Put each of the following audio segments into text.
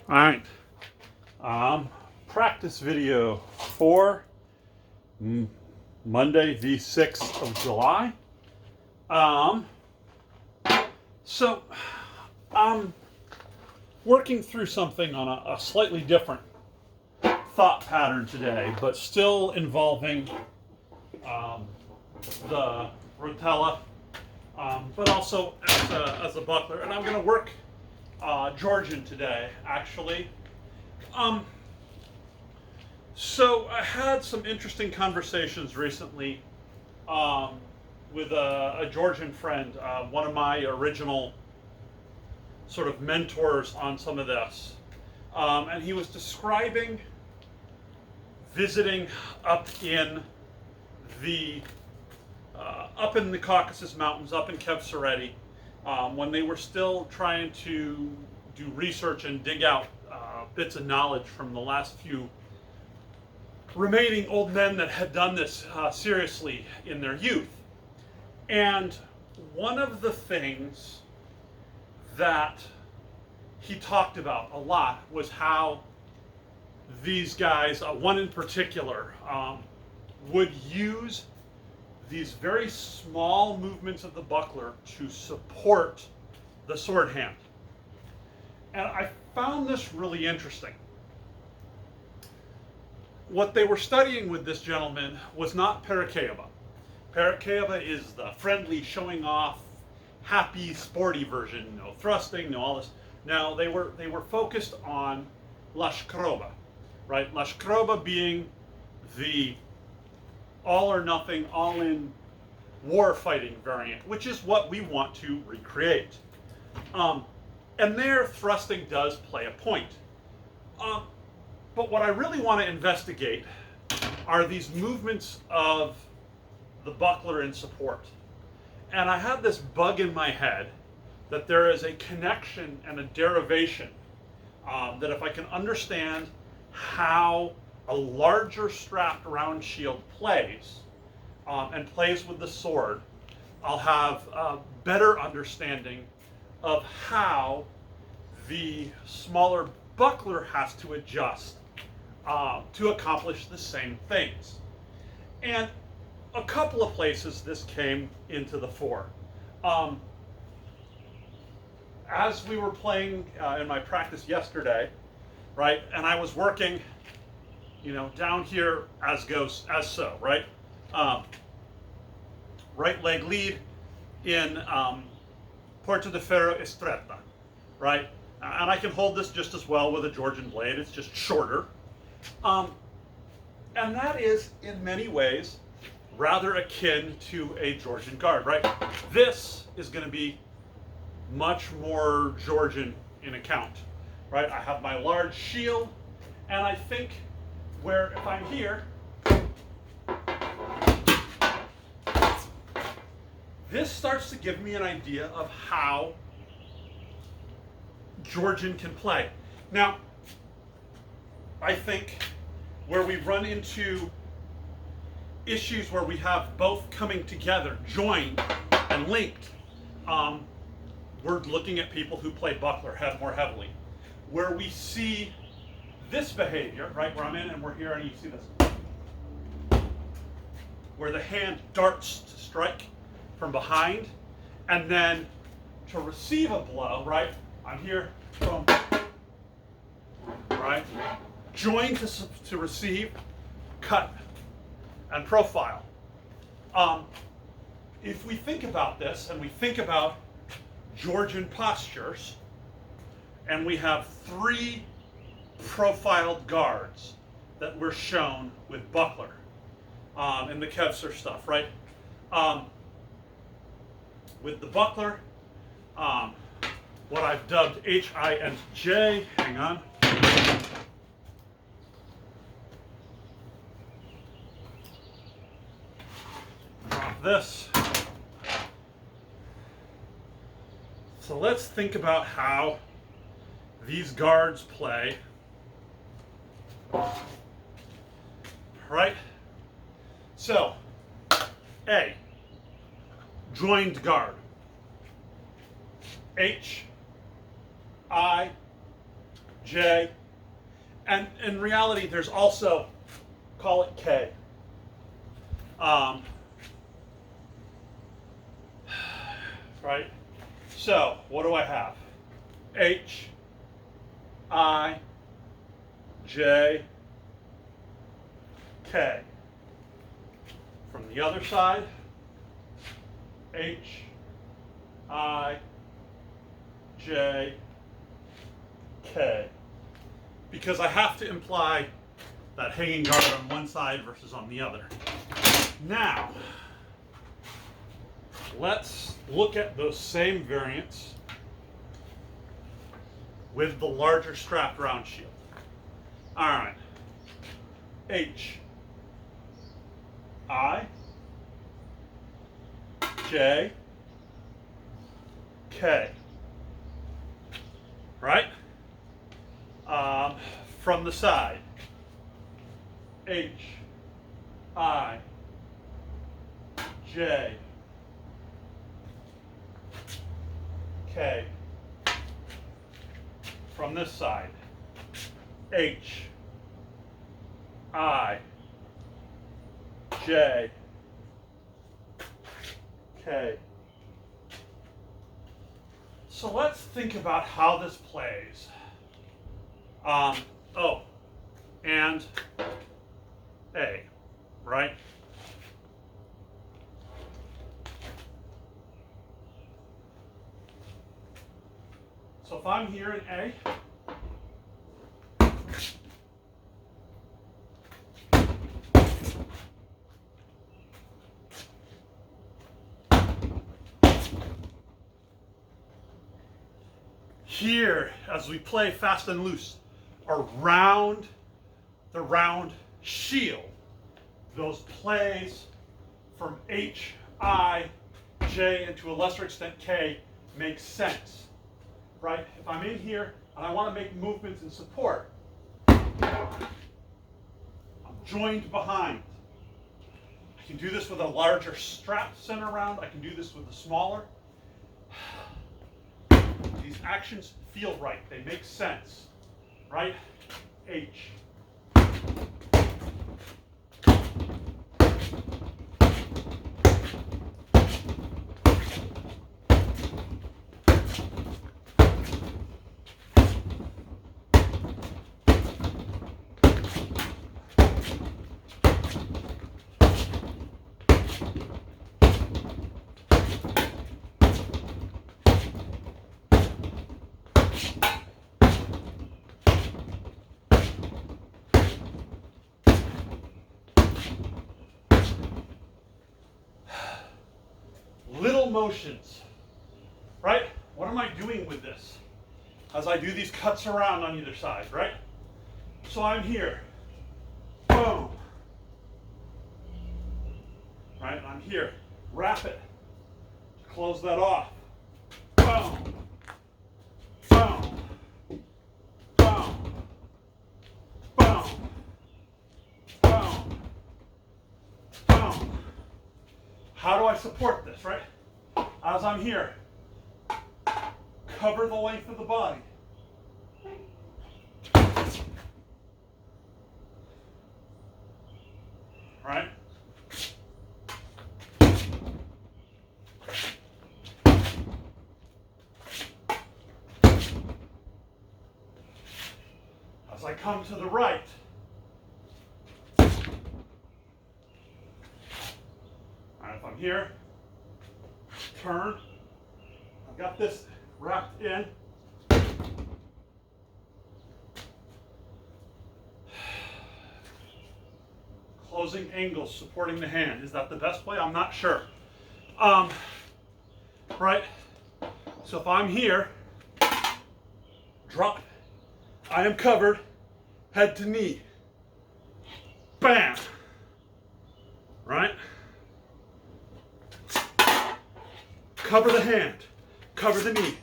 All right. Practice video for Monday, the 6th of July. Um, so I'm working through something on a slightly different thought pattern today, but still involving the rotella, but also as a buckler. And I'm going to work Georgian today, actually. So I had some interesting conversations recently with a Georgian friend, one of my original sort of mentors on some of this. And he was describing visiting up in the Caucasus Mountains, up in Kevsereti, when they were still trying to do research and dig out bits of knowledge from the last few remaining old men that had done this seriously in their youth. And one of the things that he talked about a lot was how these guys, one in particular, would use these very small movements of the buckler to support the sword hand. And I found this really interesting. What they were studying with this gentleman was not Parakeyaba. Parakeyaba is the friendly, showing off, happy, sporty version. No thrusting, no all this. Now they were focused on Lashkroba, right? Lashkroba being the all or nothing, all in war fighting variant, which is what we want to recreate. And there, thrusting does play a point. But what I really want to investigate are these movements of the buckler in support. And I had this bug in my head that there is a connection and a derivation that if I can understand how a larger strapped round shield plays and plays with the sword, I'll have a better understanding of how the smaller buckler has to adjust to accomplish the same things. And a couple of places this came into the fore. As we were playing in my practice yesterday, right, and I was working, down here as so, right? Right leg lead in Porta de Ferro Estretta, right? And I can hold this just as well with a Georgian blade, it's just shorter. And that is, in many ways, rather akin to a Georgian guard, right? This is going to be much more Georgian in account, right? I have my large shield, and I think if I'm here, this starts to give me an idea of how Georgian can play. Now, I think where we run into issues where we have both coming together, joined and linked, we're looking at people who play buckler more heavily. Where we see this behavior, right, where I'm in and we're here and you see this, where the hand darts to strike from behind and then to receive a blow, right, I'm here, boom, right, join to receive, cut, and profile. If we think about this and we think about Georgian postures, and we have 3 profiled guards that were shown with buckler in the Kevser stuff, right? With the buckler, what I've dubbed H-I and J, hang on. Drop this. So let's think about how these guards play. Right? So, A, joined guard. H, I, J, and in reality, there's also, call it K. Right? So, what do I have? H, I, J, K. From the other side, H, I, J, K. Because I have to imply that hanging guard on one side versus on the other. Now, let's look at those same variants with the larger strapped round shield. All right. H, I, J, K. Right? From the side, H, I, J, K. From this side, H, I, J, K. So let's think about how this plays. O and A, right? So if I'm here in A, here, as we play fast and loose, around the round shield, those plays from H, I, J, and to a lesser extent K make sense, right? If I'm in here and I want to make movements in support, I'm joined behind. I can do this with a larger strap center round. I can do this with a smaller. These actions feel right. They make sense, right? H. Little motions, right? What am I doing with this as I do these cuts around on either side, right? So I'm here, boom, right? I'm here, wrap it, close that off, boom, boom, boom, boom, boom, boom. How do I support this, right? As I'm here, cover the length of the body. Right? As I come to the right, if I'm here, turn, I've got this wrapped in. Closing angles, supporting the hand. Is that the best way? I'm not sure. Right? So if I'm here, drop, I am covered, head to knee. Bam! Right? Cover the hand, cover the knee,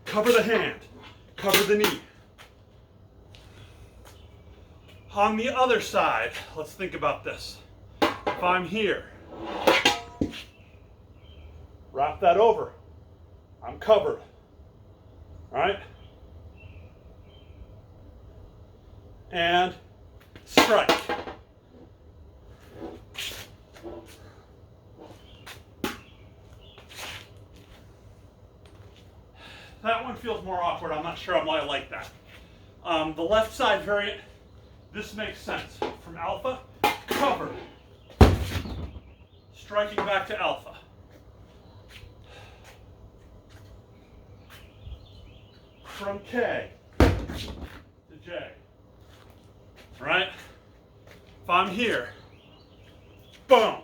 cover the hand, cover the knee. On the other side, let's think about this. If I'm here, wrap that over. I'm covered. All right? and strike. That one feels more awkward. I'm not sure I like that. The left side variant, this makes sense. From alpha, cover. Striking back to alpha. From K to J. Right? If I'm here, boom.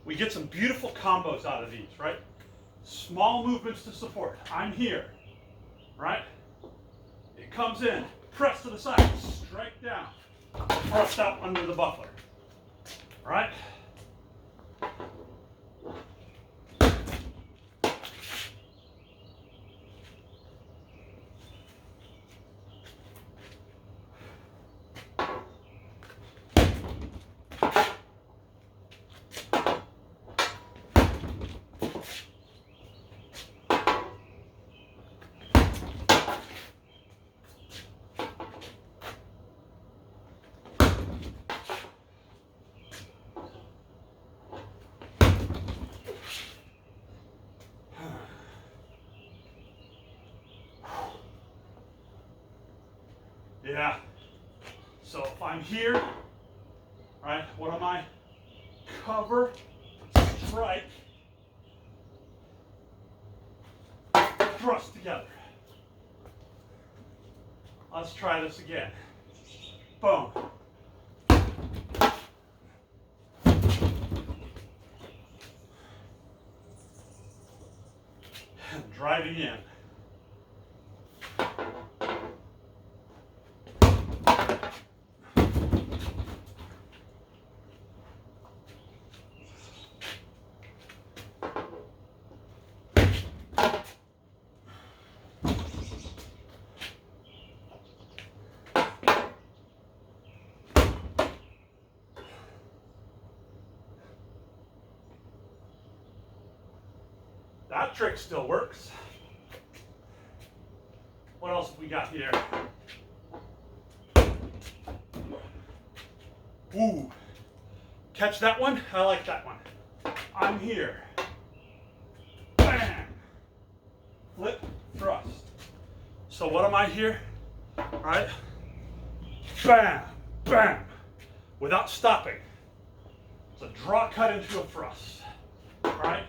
We get some beautiful combos out of these, right? Small movements to support. I'm here, right? It comes in, press to the side, strike down, thrust out under the buckler, right? Yeah. So if I'm here, right, what am I? Cover, strike, thrust together. Let's try this again. Boom. Driving in. That trick still works. What else have we got here? Ooh. Catch that one? I like that one. I'm here. Bam! Flip, thrust. So what am I here? All right? Bam! Bam! Without stopping. It's a draw cut into a thrust. All right?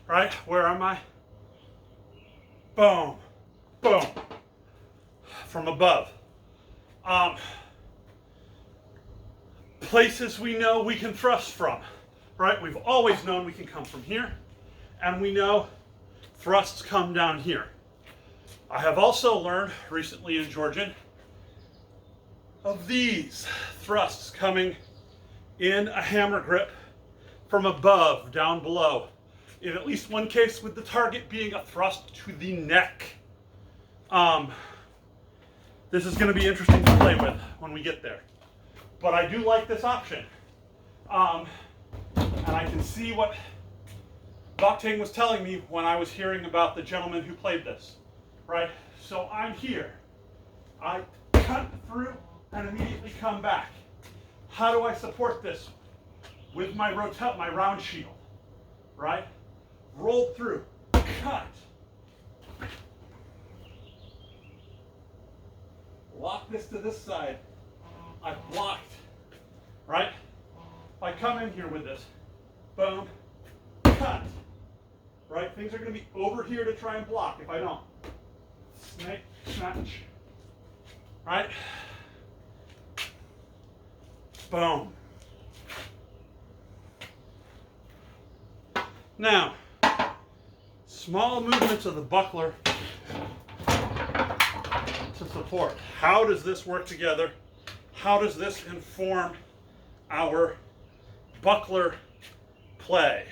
Right? Where am I? Boom. Boom. From above. Places we know we can thrust from. Right? We've always known we can come from here. And we know thrusts come down here. I have also learned recently in Georgian of these thrusts coming in a hammer grip from above, down below. In at least one case with the target being a thrust to the neck. This is going to be interesting to play with when we get there. But I do like this option. And I can see what Baktang was telling me when I was hearing about the gentleman who played this. Right? So I'm here. I cut through and immediately come back. How do I support this? With my round shield. Right? Rolled through, cut. Lock this to this side. I've blocked, right? If I come in here with this, boom, cut, right? Things are going to be over here to try and block if I don't. Snake, snatch, right? Boom. Now, small movements of the buckler to support. How does this work together? How does this inform our buckler play?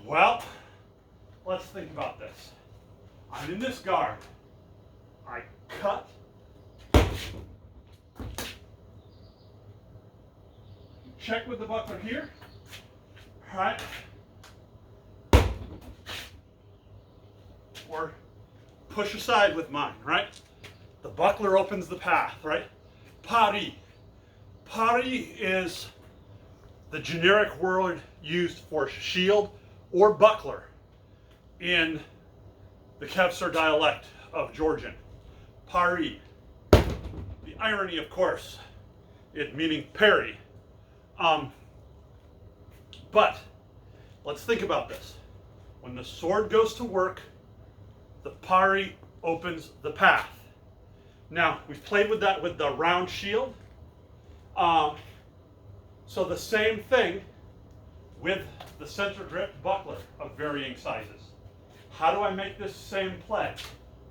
Well, let's think about this. I'm in this guard. I cut. Check with the buckler here. All right. Or push aside with mine, right? The buckler opens the path, right? Pari. Pari is the generic word used for shield or buckler in the Kevser dialect of Georgian. Pari. The irony, of course, it meaning parry. But let's think about this. When the sword goes to work, the pari opens the path. Now, we've played with that with the round shield. So the same thing with the center grip buckler of varying sizes. How do I make this same play?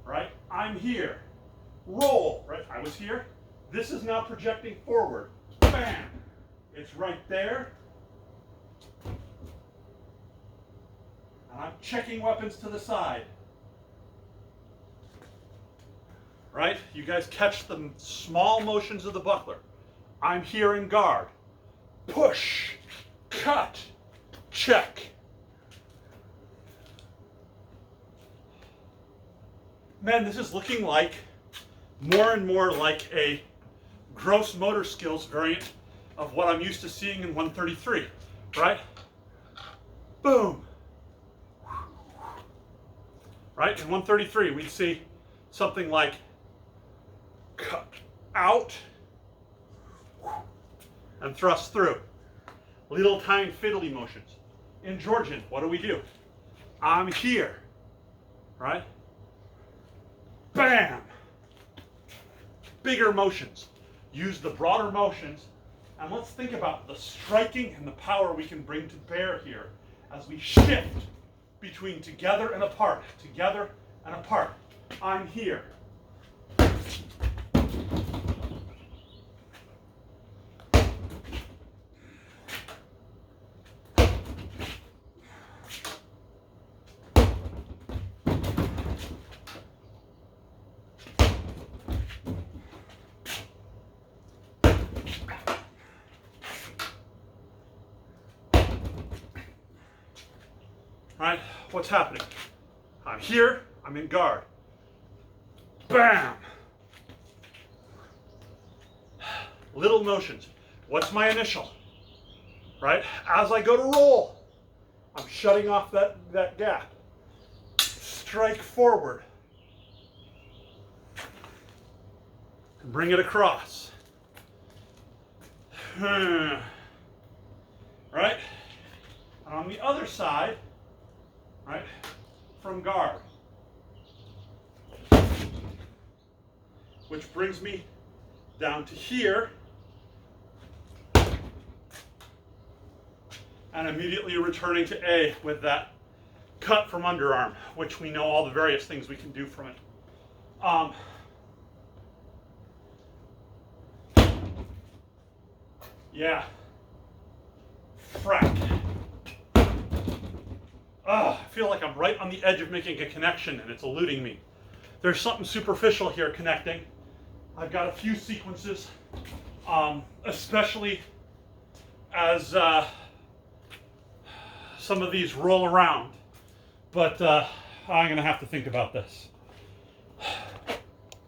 Right? I'm here. Roll. Right? I was here. This is now projecting forward. Bam! It's right there. And I'm checking weapons to the side. Right? You guys catch the small motions of the buckler. I'm here in guard. Push. Cut. Check. Man, this is looking like more and more like a gross motor skills variant of what I'm used to seeing in 133, right? Boom. Right? In 133, we'd see something like cut out and thrust through. Little tiny fiddly motions. In Georgian, what do? I'm here, right? Bam! Bigger motions. Use the broader motions, and let's think about the striking and the power we can bring to bear here as we shift between together and apart, together and apart. I'm here. Right? What's happening? I'm here, I'm in guard. Bam! Little motions. What's my initial? Right? As I go to roll, I'm shutting off that gap. Strike forward. And bring it across. Right? And on the other side, right, from guard. Which brings me down to here. And immediately returning to A with that cut from underarm, which we know all the various things we can do from it. Yeah. Frack. I feel like I'm right on the edge of making a connection and it's eluding me. There's something superficial here connecting. I've got a few sequences, especially as some of these roll around. But I'm going to have to think about this.